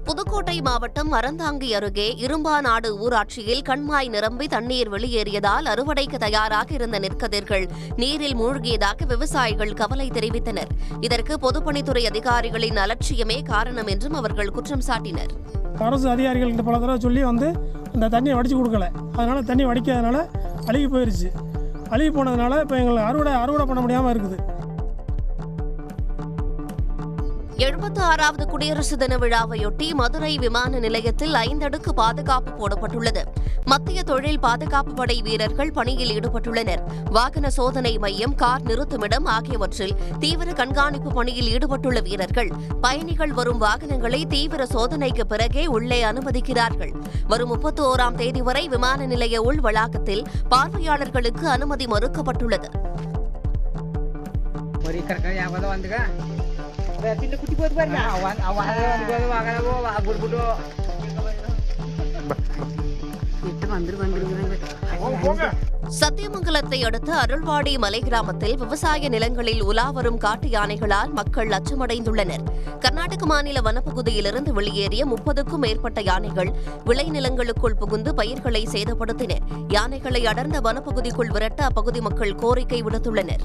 புதுக்கோட்டை மாவட்டம் அறந்தாங்கி அருகே இரும்பாநாடு ஊராட்சியில் கண்மாய் நிரம்பி தண்ணீர் வெளியேறியதால் அறுவடைக்கு தயாராக இருந்த நெற்கதிர்கள் நீரில் மூழ்கியதாக விவசாயிகள் கவலை தெரிவித்தனர். இதற்கு பொதுப்பணித்துறை அதிகாரிகளின் அலட்சியமே காரணம் என்றும் அவர்கள் குற்றம் சாட்டினர். அரசு அதிகாரிகள் பல தடவை சொல்லி அந்த தண்ணியை வடித்து கொடுக்கல. அதனால தண்ணி வடிக்காதனால அழுகி போயிருச்சு. அழுகி போனதுனால இப்போ எங்களுக்கு அறுவடை பண்ண முடியாமல் இருக்குது. 76வது குடியரசு தின விழாவையொட்டி மதுரை விமான நிலையத்தில் 5 அடுக்கு பாதுகாப்பு போடப்பட்டுள்ளது. மத்திய தொழில் பாதுகாப்பு படை வீரர்கள் பணியில் ஈடுபட்டுள்ளனர். வாகன சோதனை மையம், கார் நிறுத்துமிடம் ஆகியவற்றில் தீவிர கண்காணிப்பு பணியில் ஈடுபட்டுள்ள வீரர்கள் பயணிகள் வரும் வாகனங்களை தீவிர சோதனைக்கு பிறகே உள்ளே அனுமதிக்கிறார்கள். வரும் 31ஆம் தேதி வரை விமான நிலைய உள் வளாகத்தில் பார்வையாளர்களுக்கு அனுமதி மறுக்கப்பட்டுள்ளது. சத்தியமங்கலத்தை அடுத்த அருள்வாடி மலை கிராமத்தில் விவசாய நிலங்களில் உலாவரும் காட்டு யானைகளால் மக்கள் அச்சமடைந்துள்ளனர். கர்நாடக மாநில வனப்பகுதியிலிருந்து வெளியேறிய 30க்கும் மேற்பட்ட யானைகள் விளைநிலங்களுக்குள் புகுந்து பயிர்களை சேதப்படுத்தின. யானைகளை அடர்ந்த வனப்பகுதிக்குள் விரட்ட அப்பகுதி மக்கள் கோரிக்கை விடுத்துள்ளனர்.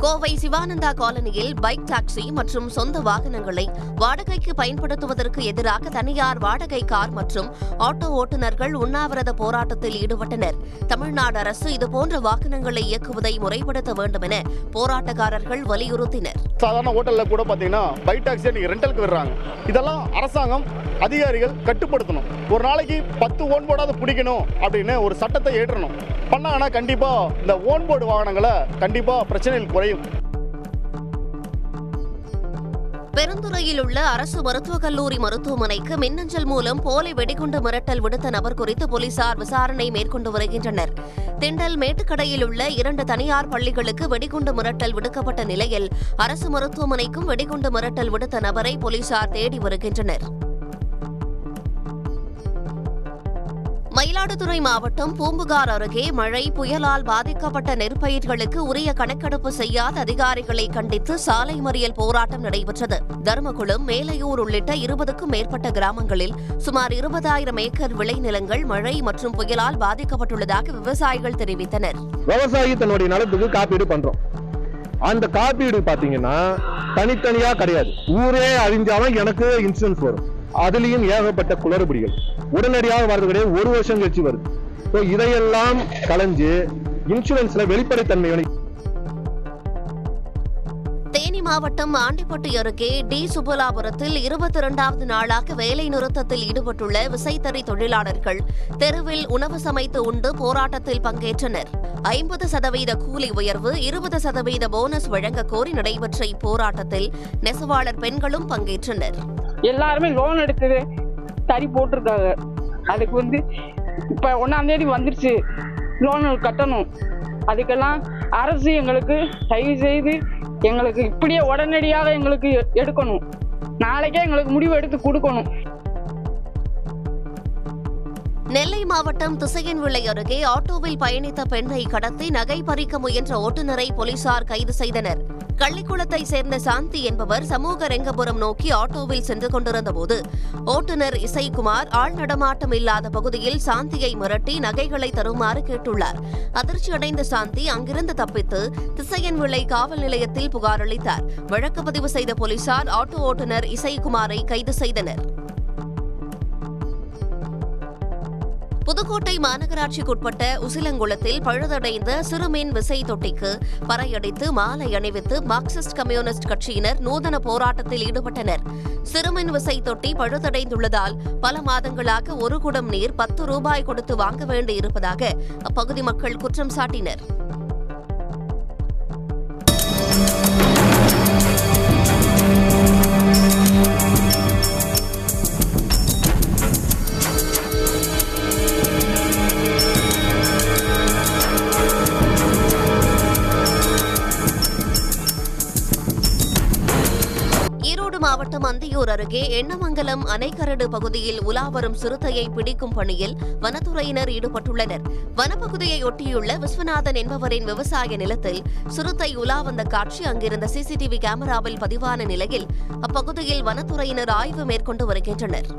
கோவை சிவானந்தா காலனியில் பைக் டாக்ஸி மற்றும் சொந்த வாகனங்களை வாடகைக்கு பயன்படுத்துவதற்கு எதிராக தனியார் வாடகை கார் மற்றும் ஆட்டோ ஓட்டுநர்கள் உண்ணாவிரத போராட்டத்தில் ஈடுபட்டனர். தமிழ்நாடு அரசு இதுபோன்ற வாகனங்களை இயக்குவதை முறைப்படுத்த வேண்டும் என போராட்டக்காரர்கள் வலியுறுத்தினர். சாதாரண ஹோட்டல்ல கூட பாத்தீங்கன்னா பைக் டாக்ஸி ரெண்டலுக்கு விடுறாங்க. இதெல்லாம் அரசாங்கம் அதிகாரிகள் கட்டுப்படுத்தணும். ஒரு நாளைக்கு 10 ஓன் போர்டாவது பிடிக்கணும் அப்படின்னு ஒரு சட்டத்தை ஏற்றணும். பண்ணாங்கன்னா கண்டிப்பா இந்த ஓன் போர்டு வாகனங்களை கண்டிப்பா பிரச்சனைகள் குறையும். பெருந்துறையில் உள்ள அரசு மருத்துவக் கல்லூரி மருத்துவமனைக்கு மின்னஞ்சல் மூலம் போலி வெடிகுண்டு மிரட்டல் விடுத்த நபர் குறித்து போலீசார் விசாரணை மேற்கொண்டு வருகின்றனர். திண்டல் மேட்டுக்கடையில் உள்ள 2 தனியார் பள்ளிகளுக்கு வெடிகுண்டு மிரட்டல் விடுக்கப்பட்ட நிலையில் அரசு மருத்துவமனைக்கும் வெடிகுண்டு மிரட்டல் விடுத்த நபரை போலீசார் தேடி வருகின்றனர். மயிலாடுதுறை மாவட்டம் பூம்புகார் அருகே மழை புயலால் பாதிக்கப்பட்ட நெற்பயிர்களுக்கு உரிய கணக்கெடுப்பு செய்யாத அதிகாரிகளை கண்டித்து சாலை மறியல் போராட்டம் நடைபெற்றது. தர்மகுளம், மேலையூர் உள்ளிட்ட 20க்கும் மேற்பட்ட கிராமங்களில் சுமார் 20,000 ஏக்கர் விளைநிலங்கள் மழை மற்றும் புயலால் பாதிக்கப்பட்டுள்ளதாக விவசாயிகள் தெரிவித்தனர். விவசாயி தன்னுடைய நிலத்துக்கு காப்பீடு பண்றோம். அந்த காப்பீடு பாத்தீங்கன்னா தனித்தனியா கிடையாது. ஊரே அழிஞ்சாலும் எனக்கு இன்சூரன்ஸ் வரும். அதுலயும் ஏகப்பட்ட குளறுபடிகள் உடனடியாக வரது கிடையாது. 1 வருஷம் கழிச்சு வருது. இதையெல்லாம் கலைஞ்சு இன்சூரன்ஸ்ல வெளிப்படைத்தன்மை. தேனி மாவட்டம் ஆண்டிப்பட்டி அருகே டி சுபலாபுரத்தில் 22வது நாளாக வேலை நிறுத்தத்தில் ஈடுபட்டுள்ள விசைத்தறி தொழிலாளர்கள் தெருவில் உணவு சமைத்து உண்டு போராட்டத்தில் பங்கேற்றனர். 50% கூலி உயர்வு, 20% போனஸ் வழங்க கோரி நடைபெற்ற இப்போராட்டத்தில் நெசவாளர் பெண்களும் பங்கேற்றனர். எல்லாருமே லோன் எடுத்து தறி போட்டிருக்காங்க. அதுக்கு இப்ப 1ஆம் தேதி வந்துருச்சு, லோன் கட்டணும். அதுக்கெல்லாம் அரசு எங்களுக்கு தயவு செய்து எங்களுக்கு இப்படியே உடனடியாக எங்களுக்கு எடுக்கணும். நாளைக்கே எங்களுக்கு முடிவு எடுத்து கொடுக்கணும். நெல்லை மாவட்டம் திசையன்விளை அருகே ஆட்டோவில் பயணித்த பெண்ணை கடத்தி நகை பறிக்க முயன்ற ஓட்டுநரை போலீசார் கைது செய்தனர். கள்ளிக்குளத்தை சேர்ந்த சாந்தி என்பவர் சமூக ரெங்கபுரம் நோக்கி ஆட்டோவில் சென்று கொண்டிருந்தபோது ஓட்டுநர் இசைக்குமார் ஆள் நடமாட்டம் இல்லாத பகுதியில் சாந்தியை மிரட்டி நகைகளை தருமாறு கேட்டுள்ளார். அதிர்ச்சியடைந்த சாந்தி அங்கிருந்து தப்பித்து திசையன்விளை காவல் நிலையத்தில் புகார் அளித்தார். வழக்கு பதிவு செய்த போலீசார் ஆட்டோ ஓட்டுநர் இசைக்குமாரை கைது செய்தனர். புதுக்கோட்டை மாநகராட்சிக்குட்பட்ட உசிலங்குளத்தில் பழுதடைந்த சிறுமின் விசை தொட்டிக்கு பறையடித்து மாலை அணிவித்து மார்க்சிஸ்ட் கம்யூனிஸ்ட் கட்சியினர் நூதன போராட்டத்தில் ஈடுபட்டனர். சிறுமின் விசை தொட்டி பழுதடைந்துள்ளதால் பல மாதங்களாக 1 குடம் நீர் 10 ரூபாய் கொடுத்து வாங்க வேண்டியிருப்பதாக அப்பகுதி மக்கள் குற்றம் சாட்டினர். மாவட்டம் அந்தியூர் திருப்பூர் அருகே எண்ணமங்கலம் அணைக்கரடு பகுதியில் உலாவரும் சிறுத்தையை பிடிக்கும் பணியில் வனத்துறையினர் ஈடுபட்டுள்ளனர். வனப்பகுதியை ஒட்டியுள்ள விஸ்வநாதன் என்பவரின் விவசாய நிலத்தில் சிறுத்தை உலா வந்த காட்சி அங்கிருந்த சிசிடிவி கேமராவில் பதிவான நிலையில் அப்பகுதியில் வனத்துறையினர் ஆய்வு மேற்கொண்டு வருகின்றனர்.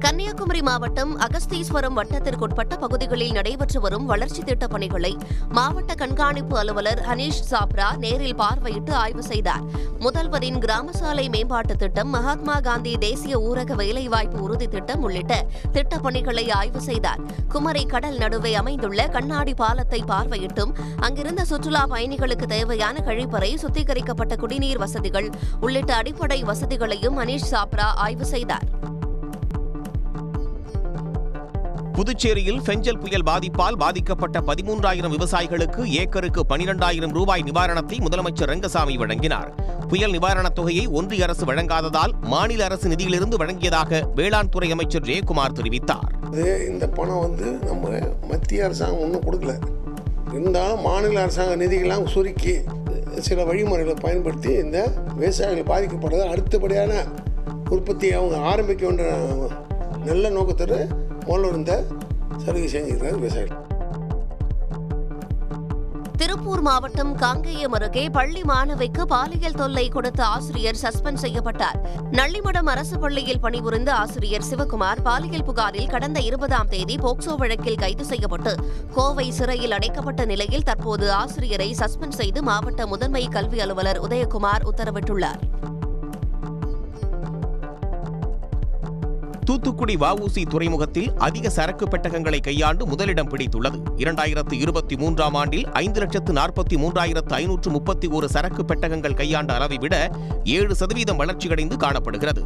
கன்னியாகுமரி மாவட்டம் அகஸ்தீஸ்வரம் வட்டத்திற்குட்பட்ட பகுதிகளில் நடைபெற்று வரும் வளர்ச்சித் திட்டப் பணிகளை மாவட்ட கண்காணிப்பு அலுவலர் ஹனீஷ் சாப்ரா நேரில் பார்வையிட்டு ஆய்வு செய்தார். முதல்வரின் கிராம சாலை மேம்பாட்டுத் திட்டம், மகாத்மா காந்தி தேசிய ஊரக வேலைவாய்ப்பு உறுதி திட்டம் உள்ளிட்ட திட்டப் பணிகளை ஆய்வு செய்தார். குமரி கடல் நடுவே அமைந்துள்ள கண்ணாடி பாலத்தை பார்வையிட்டும் அங்கிருந்த சுற்றுலா பயணிகளுக்கு தேவையான கழிப்பறை, சுத்திகரிக்கப்பட்ட குடிநீர் வசதிகள் உள்ளிட்ட அடிப்படை வசதிகளையும் ஹனீஷ் சாப்ரா ஆய்வு செய்தார். புதுச்சேரியில் பெஞ்சல் புயல் பாதிப்பால் பாதிக்கப்பட்ட 13,000 விவசாயிகளுக்கு ஏக்கருக்கு 12,000 ரூபாய் நிவாரணத்தை முதலமைச்சர் ரங்கசாமி வழங்கினார். புயல் நிவாரணத் தொகையை ஒன்றிய அரசு வழங்காததால் மாநில அரசு நிதியிலிருந்து வழங்கியதாக வேளாண் துறை அமைச்சர் ஜெயக்குமார் தெரிவித்தார். இந்த பணம் நம்ம மத்திய அரசாங்கம் ஒன்றும் கொடுக்கல, இருந்தாலும் மாநில அரசாங்க நிதிகள்லாம் சுருக்கி சில வழிமுறைகளை பயன்படுத்தி இந்த விவசாயிகள் பாதிக்கப்படுறத அடுத்தபடியான உற்பத்தியை அவங்க ஆரம்பிக்க வேண்டிய நல்ல நோக்கத்தோடு முதல்ல இருந்த சலுகை செஞ்சுக்கிறார் விவசாயிகள். திருப்பூர் மாவட்டம் காங்கேயம் அருகே பள்ளி மாணவிக்கு பாலியல் தொல்லை கொடுத்த ஆசிரியர் சஸ்பெண்ட் செய்யப்பட்டார். நள்ளிமடம் அரசு பள்ளியில் பணிபுரிந்த ஆசிரியர் சிவகுமார் பாலியல் புகாரில் கடந்த 20ஆம் தேதி போக்சோ வழக்கில் கைது செய்யப்பட்டு கோவை சிறையில் அடைக்கப்பட்ட நிலையில் தற்போது ஆசிரியரை சஸ்பெண்ட் செய்து மாவட்ட முதன்மை கல்வி அலுவலர் உதயகுமார் உத்தரவிட்டுள்ளார். தூத்துக்குடி வஉசி துறைமுகத்தில் அதிக சரக்கு பெட்டகங்களை கையாண்டு முதலிடம் பிடித்துள்ளது. 2023ஆம் ஆண்டில் 5,43,531 சரக்கு பெட்டகங்கள் கையாண்ட அளவை விட 7% வளர்ச்சியடைந்து காணப்படுகிறது.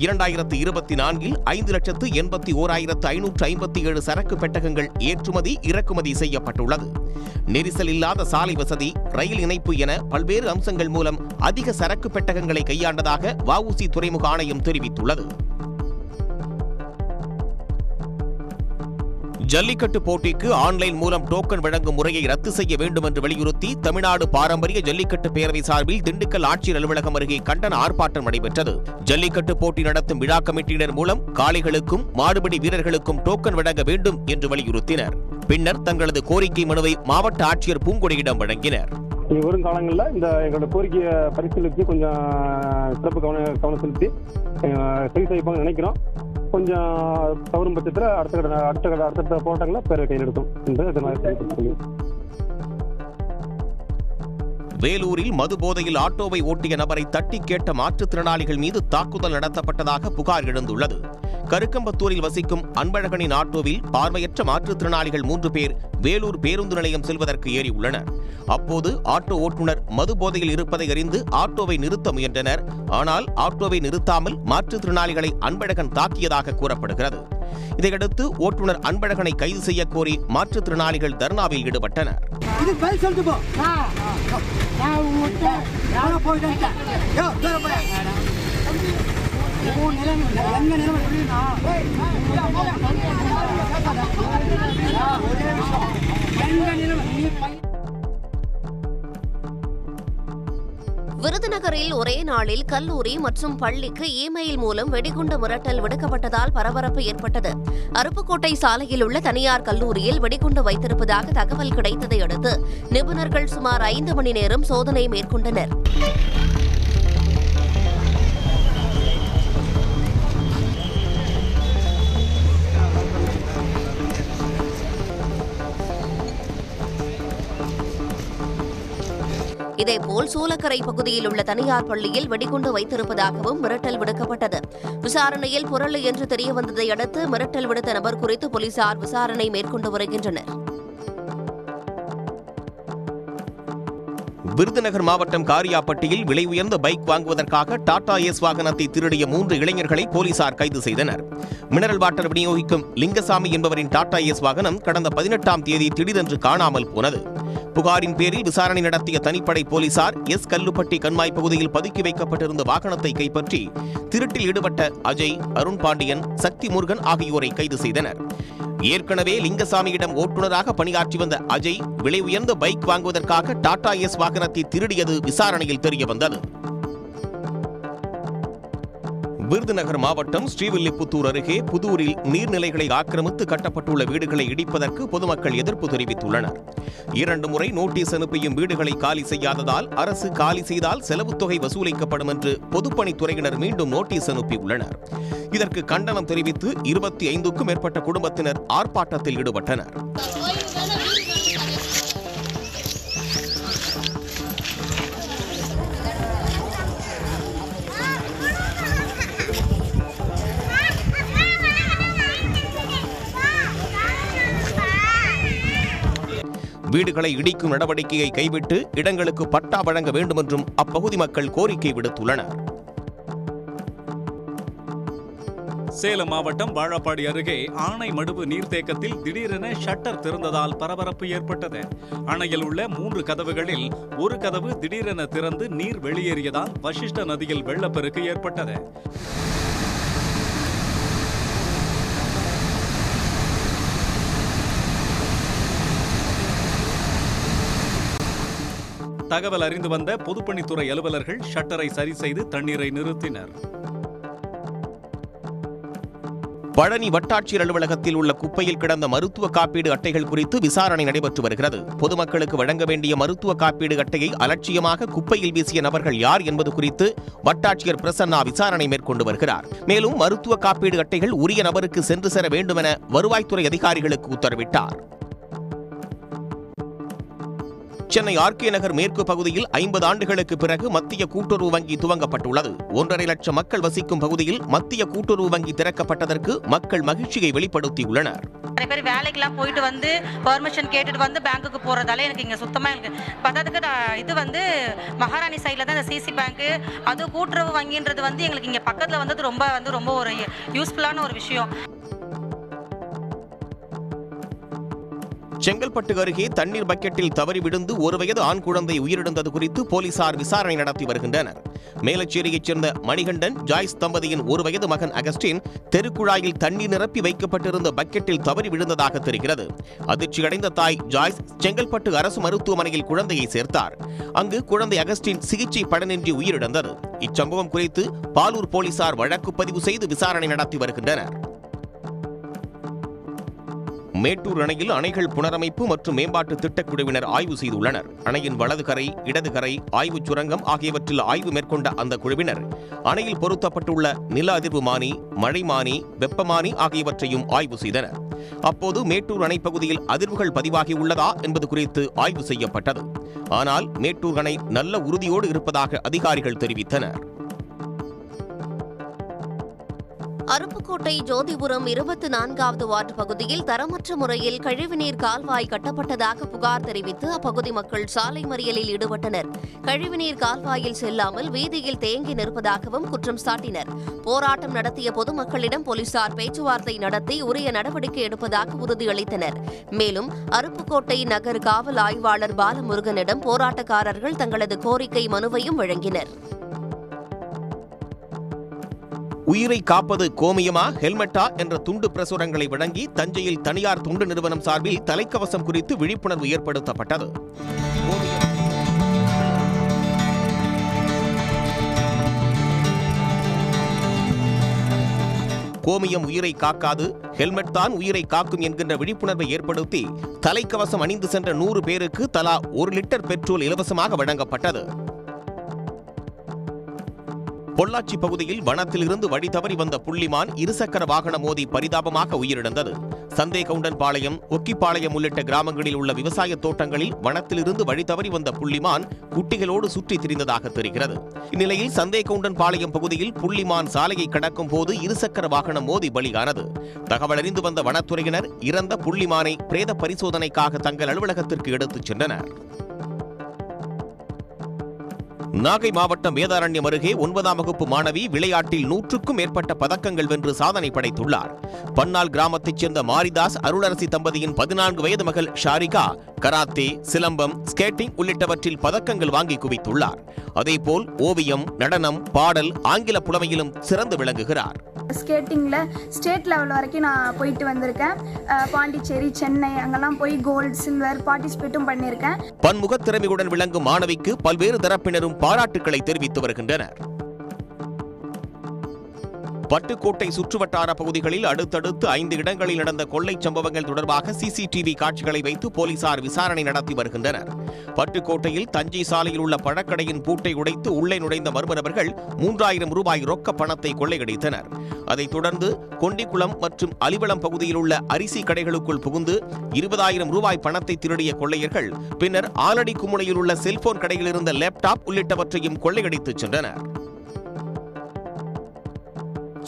2024இல் 5,81,557 சரக்கு பெட்டகங்கள் ஏற்றுமதி இறக்குமதி செய்யப்பட்டுள்ளது. நெரிசல் இல்லாத சாலை வசதி, ரயில் இணைப்பு என பல்வேறு அம்சங்கள் மூலம் அதிக சரக்கு பெட்டகங்களை கையாண்டதாக வஉசி துறைமுக ஆணையம் தெரிவித்துள்ளது. ஜல்லிக்கட்டு போட்டிக்கு ஆன்லைன் மூலம் டோக்கன் வழங்கும் முறையை ரத்து செய்ய வேண்டும் என்று வலியுறுத்தி தமிழ்நாடு பாரம்பரிய ஜல்லிக்கட்டு பேரவை சார்பில் திண்டுக்கல் ஆட்சியர் அலுவலகம் அருகே கண்டன ஆர்ப்பாட்டம் நடைபெற்றது. ஜல்லிக்கட்டு போட்டி நடத்தும் விழா கமிட்டியினர் மூலம் காளைகளுக்கும் மாடுபிடி வீரர்களுக்கும் டோக்கன் வழங்க வேண்டும் என்று வலியுறுத்தினர். பின்னர் தங்களது கோரிக்கை மனுவை மாவட்ட ஆட்சியர் பூங்கொடியிடம் வழங்கினர். வரும் காலங்களில் இந்த எங்களோட கோரிக்கையை பரிசீலித்து கொஞ்சம் சிறப்பு கவனம் செலுத்தி சரி செய்வாங்கன்னு நினைக்கிறோம். கொஞ்சம் தவறும் பட்சத்தில் அடுத்த போராட்டங்களை பேர கையில் எடுக்கும் என்று. வேலூரில் மது போதையில் ஆட்டோவை ஓட்டிய நபரை தட்டி கேட்ட மாற்றுத்திறனாளிகள் மீது தாக்குதல் நடத்தப்பட்டதாக புகார் எழுந்துள்ளது. கருக்கம்பத்தூரில் வசிக்கும் அன்பழகனின் ஆட்டோவில் பார்வையற்ற மாற்றுத்திறனாளிகள் 3 பேர் வேலூர் பேருந்து நிலையம் செல்வதற்கு ஏறியுள்ளனர். அப்போது ஆட்டோ ஓட்டுநர் மது போதையில் இருப்பதை அறிந்து ஆட்டோவை நிறுத்த முயன்றனர். ஆனால் ஆட்டோவை நிறுத்தாமல் மாற்றுத்திறனாளிகளை அன்பழகன் தாக்கியதாக கூறப்படுகிறது. இதையடுத்து ஓட்டுநர் அன்பழகனை கைது செய்ய கோரி மாற்றுத்திறனாளிகள் தர்ணாவில் ஈடுபட்டனர். விருதுநகரில் ஒரே நாளில் கல்லூரி மற்றும் பள்ளிக்கு இமெயில் மூலம் வெடிகுண்டு மிரட்டல் விடுக்கப்பட்டதால் பரபரப்பு ஏற்பட்டது. அருப்புக்கோட்டை சாலையில் உள்ள தனியார் கல்லூரியில் வெடிகுண்டு வைத்திருப்பதாக தகவல் கிடைத்ததை அடுத்து நிபுணர்கள் சுமார் 5 மணி நேரம் சோதனை மேற்கொண்டனர். இதேபோல் சூலக்கரை பகுதியில் உள்ள தனியார் பள்ளியில் வெடிகுண்டு வைத்திருப்பதாகவும் மிரட்டல் விடுக்கப்பட்டது. விசாரணையில் புரளி என்று தெரியவந்ததை அடுத்து மிரட்டல் விடுத்த நபர் குறித்து போலீசார் விசாரணை மேற்கொண்டு வருகின்றனர். விருதுநகர் மாவட்டம் காரியாப்பட்டியில் விலை உயர்ந்த பைக் வாங்குவதற்காக டாடா ஏஸ் வாகனத்தை திருடிய 3 இளைஞர்களை போலீசார் கைது செய்தனர். மினரல் வாட்டர் விநியோகிக்கும் லிங்கசாமி என்பவரின் டாடா ஏஸ் வாகனம் கடந்த 18ஆம் தேதி திடீரென்று காணாமல் போனது. புகாரின் பேரில் விசாரணை நடத்திய தனிப்படை போலீசார் எஸ் கல்லுப்பட்டி கண்மாய் பகுதியில் பதுக்கி வைக்கப்பட்டிருந்த வாகனத்தை கைப்பற்றி திருட்டில் ஈடுபட்ட அஜய், அருண் பாண்டியன், சக்தி முருகன் ஆகியோரை கைது செய்தனர். ஏற்கனவே லிங்கசாமியிடம் ஓட்டுநராக பணியாற்றி வந்த அஜய் விலை உயர்ந்த பைக் வாங்குவதற்காக டாடா ஏஸ் வாகனத்தை திருடியது விசாரணையில் தெரியவந்தது. விருதுநகர் மாவட்டம் ஸ்ரீவில்லிபுத்தூர் அருகே புதூரில் நீர்நிலைகளை ஆக்கிரமித்து கட்டப்பட்டுள்ள வீடுகளை இடிப்பதற்கு பொதுமக்கள் எதிர்ப்பு தெரிவித்துள்ளனர். 2 முறை நோட்டீஸ் அனுப்பியும் வீடுகளை காலி செய்யாததால் அரசு காலி செய்தால் செலவு தொகை வசூலிக்கப்படும் என்று பொதுப்பணித்துறையினர் மீண்டும் நோட்டீஸ் அனுப்பியுள்ளனர். இதற்கு கண்டனம் தெரிவித்து 25க்கும் மேற்பட்ட குடும்பத்தினர் ஆர்ப்பாட்டத்தில் ஈடுபட்டனர். வீடுகளை இடிக்கும் நடவடிக்கையை கைவிட்டு இடங்களுக்கு பட்டா வழங்க வேண்டும் என்றும் அப்பகுதி மக்கள் கோரிக்கை விடுத்துள்ளனர். சேலம் மாவட்டம் வாழப்பாடி அருகே ஆனைமடுவு நீர்த்தேக்கத்தில் திடீரென ஷட்டர் திறந்ததால் பரபரப்பு ஏற்பட்டது. அணையில் உள்ள 3 கதவுகளில் ஒரு கதவு திடீரென திறந்து நீர் வெளியேறியதால் வசிஷ்ட நதியில் வெள்ளப்பெருக்கு ஏற்பட்டது. தகவல் அறிந்து வந்த பொதுப்பணித்துறை அலுவலர்கள் ஷட்டரை சரி செய்து தண்ணீரை நிறுத்தினர். பழனி வட்டாட்சியர் அலுவலகத்தில் உள்ள குப்பையில் கிடந்த மருத்துவ காப்பீடு அட்டைகள் குறித்து விசாரணை நடைபெற்று வருகிறது. பொதுமக்களுக்கு வழங்க வேண்டிய மருத்துவ காப்பீடு அட்டையை அலட்சியமாக குப்பையில் வீசிய நபர்கள் யார் என்பது குறித்து வட்டாட்சியர் பிரசன்னா விசாரணை மேற்கொண்டு வருகிறார். மேலும் மருத்துவ காப்பீடு அட்டைகள் உரிய நபருக்கு சென்று சேர வேண்டும் என வருவாய்த்துறை அதிகாரிகளுக்கு உத்தரவிட்டார். சென்னை ஆர்கே நகர் மேற்கு பகுதியில் 50 ஆண்டுகளுக்கு பிறகு மத்திய கூட்டுறவு வங்கி துவங்கப்பட்டுள்ளது. 1.5 லட்சம் மக்கள் வசிக்கும் பகுதியில் மத்திய கூட்டுறவு வங்கி திறக்கப்பட்டதற்கு மக்கள் மகிழ்ச்சியை வெளிப்படுத்தியுள்ளனர். நிறைய பேர் வேலைக்கெல்லாம் போயிட்டு வந்து பெர்மிஷன் கேட்டுட்டு வந்து பேங்க்குக்கு போறதால எனக்கு இங்க சுத்தமா எனக்கு பத்தாததுக்கு இது வந்து மகாராணி சைட்ல தான் இந்த சிசி பேங்க் அது கூட்டுறவு வங்கின்றது வந்து எங்களுக்கு இங்க பக்கத்துல வந்தது ரொம்ப ஒரு யூஸ்ஃபுல்லான ஒரு விஷயம். செங்கல்பட்டு அருகே தண்ணீர் பக்கெட்டில் தவறி விழுந்து 1 வயது ஆண் குழந்தை உயிரிழந்தது குறித்து போலீசார் விசாரணை நடத்தி வருகின்றனர். மேலச்சேரியைச் சேர்ந்த மணிகண்டன் ஜாய்ஸ் தம்பதியின் 1 வயது மகன் அகஸ்டின் தெருக்குழாயில் தண்ணீர் நிரப்பி வைக்கப்பட்டிருந்த பக்கெட்டில் தவறி விழுந்ததாக தெரிகிறது. அதிர்ச்சியடைந்த தாய் ஜாய்ஸ் செங்கல்பட்டு அரசு மருத்துவமனையில் குழந்தையை சேர்த்தார். அங்கு குழந்தை அகஸ்டின் சிகிச்சை பலனின்றி உயிரிழந்தது. இச்சம்பவம் குறித்து பாலூர் போலீசார் வழக்கு பதிவு செய்து விசாரணை நடத்தி வருகின்றனர். மேட்டூர் அணையில் அணைகள் புனரமைப்பு மற்றும் மேம்பாட்டு திட்டக்குழுவினர் ஆய்வு செய்துள்ளனர். அணையின் வலது கரை, இடது கரை, ஆய்வுச் சுரங்கம் ஆகியவற்றில் ஆய்வு மேற்கொண்ட அந்த குழுவினர் அணையில் பொருத்தப்பட்டுள்ள நில அதிர்வுமானி, மழைமானி, வெப்பமானி ஆகியவற்றையும் ஆய்வு செய்தனர். அப்போது மேட்டூர் அணை பகுதியில் அதிர்வுகள் பதிவாகியுள்ளதா என்பது குறித்து ஆய்வு செய்யப்பட்டது. ஆனால் மேட்டூர் அணை நல்ல உறுதியோடு இருப்பதாக அதிகாரிகள் தெரிவித்தனர். அருப்புக்கோட்டை ஜோதிபுரம் 24வது வார்டு பகுதியில் தரமற்ற முறையில் கழிவுநீர் கால்வாய் கட்டப்பட்டதாக புகார் தெரிவித்து அப்பகுதி மக்கள் சாலை மறியலில் ஈடுபட்டனர். கழிவுநீர் கால்வாயில் செல்லாமல் வீதியில் தேங்கி நிற்பதாகவும் குற்றம் சாட்டினர். போராட்டம் நடத்திய பொதுமக்களிடம் போலீசார் பேச்சுவார்த்தை நடத்தி உரிய நடவடிக்கை எடுப்பதாக உறுதியளித்தனர். மேலும் அருப்புக்கோட்டை நகர் காவல் ஆய்வாளர் பாலமுருகனிடம் போராட்டக்காரர்கள் தங்களது கோரிக்கை மனுவையும் வழங்கினர். உயிரை காப்பது கோமியமா ஹெல்மெட்டா என்ற துண்டு பிரசுரங்களை வழங்கி தஞ்சையில் தனியார் தொண்டு நிறுவனம் சார்பில் தலைக்கவசம் குறித்து விழிப்புணர்வு ஏற்படுத்தப்பட்டது. கோமியம் உயிரை காக்காது, ஹெல்மெட் தான் உயிரை காக்கும் என்கின்ற விழிப்புணர்வை ஏற்படுத்தி தலைக்கவசம் அணிந்து சென்ற 100 பேருக்கு தலா 1 லிட்டர் பெட்ரோல் இலவசமாக வழங்கப்பட்டது. பொள்ளாச்சி பகுதியில் வனத்திலிருந்து வழி தவறி வந்த புள்ளிமான் இருசக்கர வாகனம் மோதி பரிதாபமாக உயிரிழந்தது. சந்தேகவுண்டன் பாளையம், ஒக்கிப்பாளையம் உள்ளிட்ட கிராமங்களில் உள்ள விவசாய தோட்டங்களில் வனத்திலிருந்து வழி தவறி வந்த புள்ளிமான் குட்டிகளோடு சுற்றி திரிந்ததாக தெரிகிறது. இந்நிலையில் சந்தேகவுண்டன் பாளையம் பகுதியில் புள்ளிமான் சாலையை கடக்கும் போது இருசக்கர வாகனம் மோதி பலியானது. தகவல் அறிந்து வந்த வனத்துறையினர் இறந்த புள்ளிமானை பிரேத பரிசோதனைக்காக தங்கள் அலுவலகத்திற்கு எடுத்துச் சென்றனர். நாகை மாவட்டம் வேதாரண்யம் அருகே 9ஆம் வகுப்பு மாணவி விளையாட்டில் 100க்கும் மேற்பட்ட பதக்கங்கள் வென்று சாதனை படைத்துள்ளார். பன்னாள் கிராமத்தைச் சேர்ந்த மாரிதாஸ் அருளரசி தம்பதியின் 14 வயது மகள் ஷாரிகா கராத்தே, சிலம்பம், ஸ்கேட்டிங் உள்ளிட்டவற்றில் பதக்கங்கள் வாங்கி குவித்துள்ளார். அதேபோல் ஓவியம், நடனம், பாடல், ஆங்கில புலமையிலும் சிறந்து விளங்குகிறார். ஸ்கேட்டிங்கில் ஸ்டேட் லெவல் வரைக்கும் நான் போயிட்டு வந்திருக்கேன். பாண்டிச்சேரி, சென்னை அங்கெல்லாம் போய் கோல்டு, சில்வர் பார்ட்டிசிபேட்டும் பண்ணியிருக்கேன். பன்முகத் திறமையுடன் விளங்கும் மாணவிக்கு பல்வேறு தரப்பினரும் பாராட்டுக்களை தெரிவித்து வருகின்றனர். பட்டுக்கோட்டை சுற்றுவட்டார பகுதிகளில் அடுத்தடுத்து 5 இடங்களில் நடந்த கொள்ளை சம்பவங்கள் தொடர்பாக சிசிடிவி காட்சிகளை வைத்து போலீசார் விசாரணை நடத்தி வருகின்றனர். பட்டுக்கோட்டையில் தஞ்சை சாலையில் உள்ள பழக்கடையின் பூட்டை உடைத்து உள்ளே நுழைந்த மர்ம நபர்கள் 3000 ரூபாய் ரொக்க பணத்தை கொள்ளையடித்தனர். அதைத் தொடர்ந்து கொண்டிக்குளம் மற்றும் அலிவளம் பகுதியில் உள்ள அரிசி கடைகளுக்குள் புகுந்து 20,000 ரூபாய் பணத்தை திருடிய கொள்ளையர்கள் பின்னர் ஆலடி குமுளையில் உள்ள செல்போன் கடையில் இருந்த லேப்டாப் உள்ளிட்டவற்றையும் கொள்ளையடித்துச் சென்றனர்.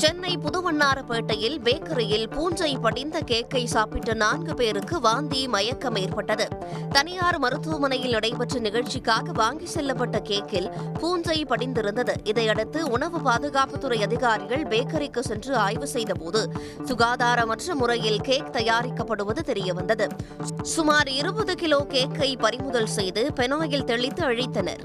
சென்னை புதுவண்ணாரப்பேட்டையில் பேக்கரியில் பூஞ்சை படிந்த கேக்கை சாப்பிட்ட 4 பேருக்கு வாந்தி, மயக்கம் ஏற்பட்டது. தனியார் மருத்துவமனையில் நடைபெற்ற நிகழ்ச்சிக்காக வாங்கி செல்லப்பட்ட கேக்கில் பூஞ்சை படிந்திருந்தது. இதையடுத்து உணவு பாதுகாப்புத்துறை அதிகாரிகள் பேக்கரிக்கு சென்று ஆய்வு செய்தபோது சுகாதாரமற்ற முறையில் கேக் தயாரிக்கப்படுவது தெரியவந்தது. சுமார் 20 கிலோ கேக்கை பறிமுதல் செய்து பெனாயில் தெளித்து அழித்தனர்.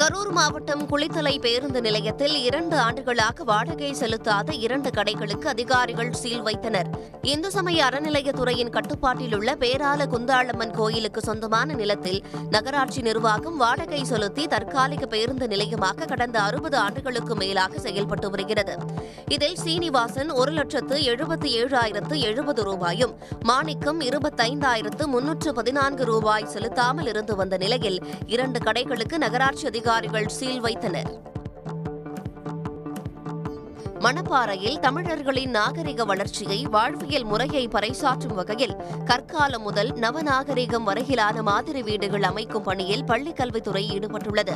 கரூர் மாவட்டம் குளித்தலை பேருந்து நிலையத்தில் 2 ஆண்டுகளாக வாடகை செலுத்தாத 2 கடைகளுக்கு அதிகாரிகள் சீல் வைத்தனர். இந்து சமய அறநிலையத்துறையின் கட்டுப்பாட்டில் உள்ள பேரால குந்தாளம்மன் கோயிலுக்கு சொந்தமான நிலத்தில் நகராட்சி நிர்வாகம் வாடகை செலுத்தி தற்காலிக பேருந்து நிலையமாக கடந்த 60 ஆண்டுகளுக்கு மேலாக செயல்பட்டு வருகிறது. இதில் சீனிவாசன் 1,77,070 ரூபாயும், மாணிக்கம் 25,314 ரூபாய் செலுத்தாமல் இருந்து வந்த நிலையில் 2 கடைகளுக்கு நகராட்சி அதிகாரிகள் சீல் வைத்தனர். மணப்பாறையில் தமிழர்களின் நாகரிக வளர்ச்சியை, வாழ்வியல் முறையை பறைசாற்றும் வகையில் கற்காலம் முதல் நவநாகரிகம் வரையிலான மாதிரி வீடுகள் அமைக்கும் பணியில் பள்ளிக்கல்வித்துறை ஈடுபட்டுள்ளது.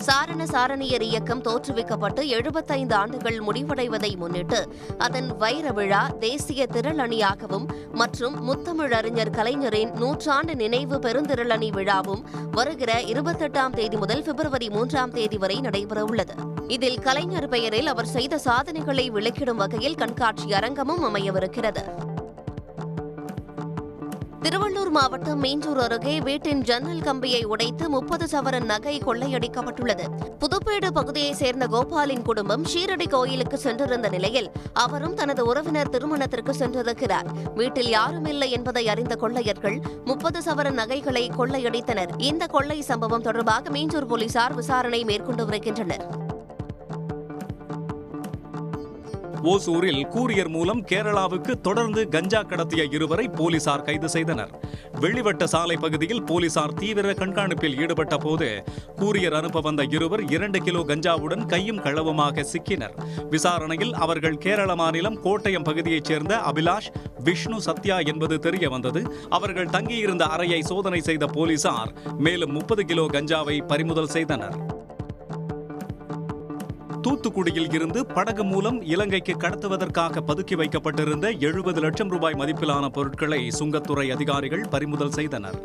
சாரண சாரணியர் இயக்கம் தோற்றுவிக்கப்பட்டு 75 ஆண்டுகள் முடிவடைவதை முன்னிட்டு அதன் வைர விழா, தேசிய திரளணியாகவும் மற்றும் முத்தமிழறிஞர் கலைஞரின் 100ஆண்டு நினைவு பெருந்திரளணி விழாவும் வருகிற 28ஆம் தேதி முதல் பிப்ரவரி 3ஆம் தேதி வரை நடைபெறவுள்ளது. இதில் கலைஞர் பெயரில் அவர் செய்த சாதனைகளை விளக்கிடும் வகையில் கண்காட்சி அரங்கமும் அமையவிருக்கிறது. திருவள்ளூர் மாவட்டம் மீஞ்சூர் அருகே வீட்டின் ஜன்னல் கம்பியை உடைத்து 30 சவரன் நகை கொள்ளையடிக்கப்பட்டுள்ளது. புதுப்பேடு பகுதியைச் சேர்ந்த கோபாலின் குடும்பம் ஷீரடி கோயிலுக்கு சென்றிருந்த நிலையில் அவரும் தனது உறவினர் திருமணத்திற்கு சென்றிருக்கிறார். வீட்டில் யாரும் இல்லை என்பதை அறிந்த கொள்ளையர்கள் 30 சவரன் நகைகளை கொள்ளையடித்தனர். இந்த கொள்ளை சம்பவம் தொடர்பாக மீஞ்சூர் போலீசார் விசாரணை மேற்கொண்டு வருகின்றனர். ஓசூரில் கூரியர் மூலம் கேரளாவுக்கு தொடர்ந்து கஞ்சா கடத்திய 2வரை போலீசார் கைது செய்தனர். வெள்ளிவட்ட சாலை பகுதியில் போலீசார் தீவிர கண்காணிப்பில் ஈடுபட்ட போது கூரியர் அனுப்ப வந்த 2 2 கிலோ கஞ்சாவுடன் கையும் களவுமாக சிக்கினர். விசாரணையில் அவர்கள் கேரள மாநிலம் கோட்டயம் பகுதியைச் சேர்ந்த அபிலாஷ், விஷ்ணு, சத்யா என்பது தெரிய வந்தது. அவர்கள் தங்கியிருந்த அறையை சோதனை செய்த போலீசார் மேலும் 30 கிலோ கஞ்சாவை பறிமுதல் செய்தனர். தூத்துக்குடியில் இருந்து படகு மூலம் இலங்கைக்கு கடத்துவதற்காக பதுக்கி வைக்கப்பட்டிருந்த 70 லட்சம் ரூபாய் மதிப்பிலான பொருட்களை சுங்கத்துறை அதிகாரிகள் பறிமுதல் செய்தனர்.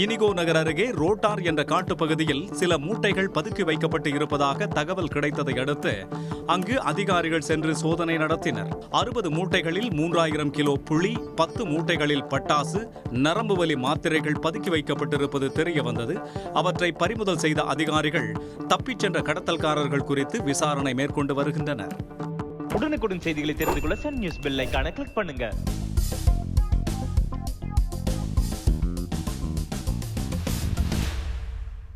இனிகோ நகர் அருகே ரோட்டார் என்ற காட்டுப்பகுதியில் சில மூட்டைகள் பதுக்கி வைக்கப்பட்டு இருப்பதாக தகவல் கிடைத்ததை அடுத்து அங்கு அதிகாரிகள் சென்று சோதனை நடத்தினர். 60 மூட்டைகளில் 3000 கிலோ புளி, 10 மூட்டைகளில் பட்டாசு, நரம்பு வலி மாத்திரைகள் பதுக்கி வைக்கப்பட்டிருப்பது தெரிய வந்தது. அவற்றை பறிமுதல் செய்த அதிகாரிகள் தப்பிச் சென்ற கடத்தல்காரர்கள் குறித்து விசாரணை மேற்கொண்டு வருகின்றனர். உடனுக்குடன் செய்திகளை தெரிந்து கொள்ள சன் நியூஸ் பெல் ஐகானை கிளிக் பண்ணுங்க.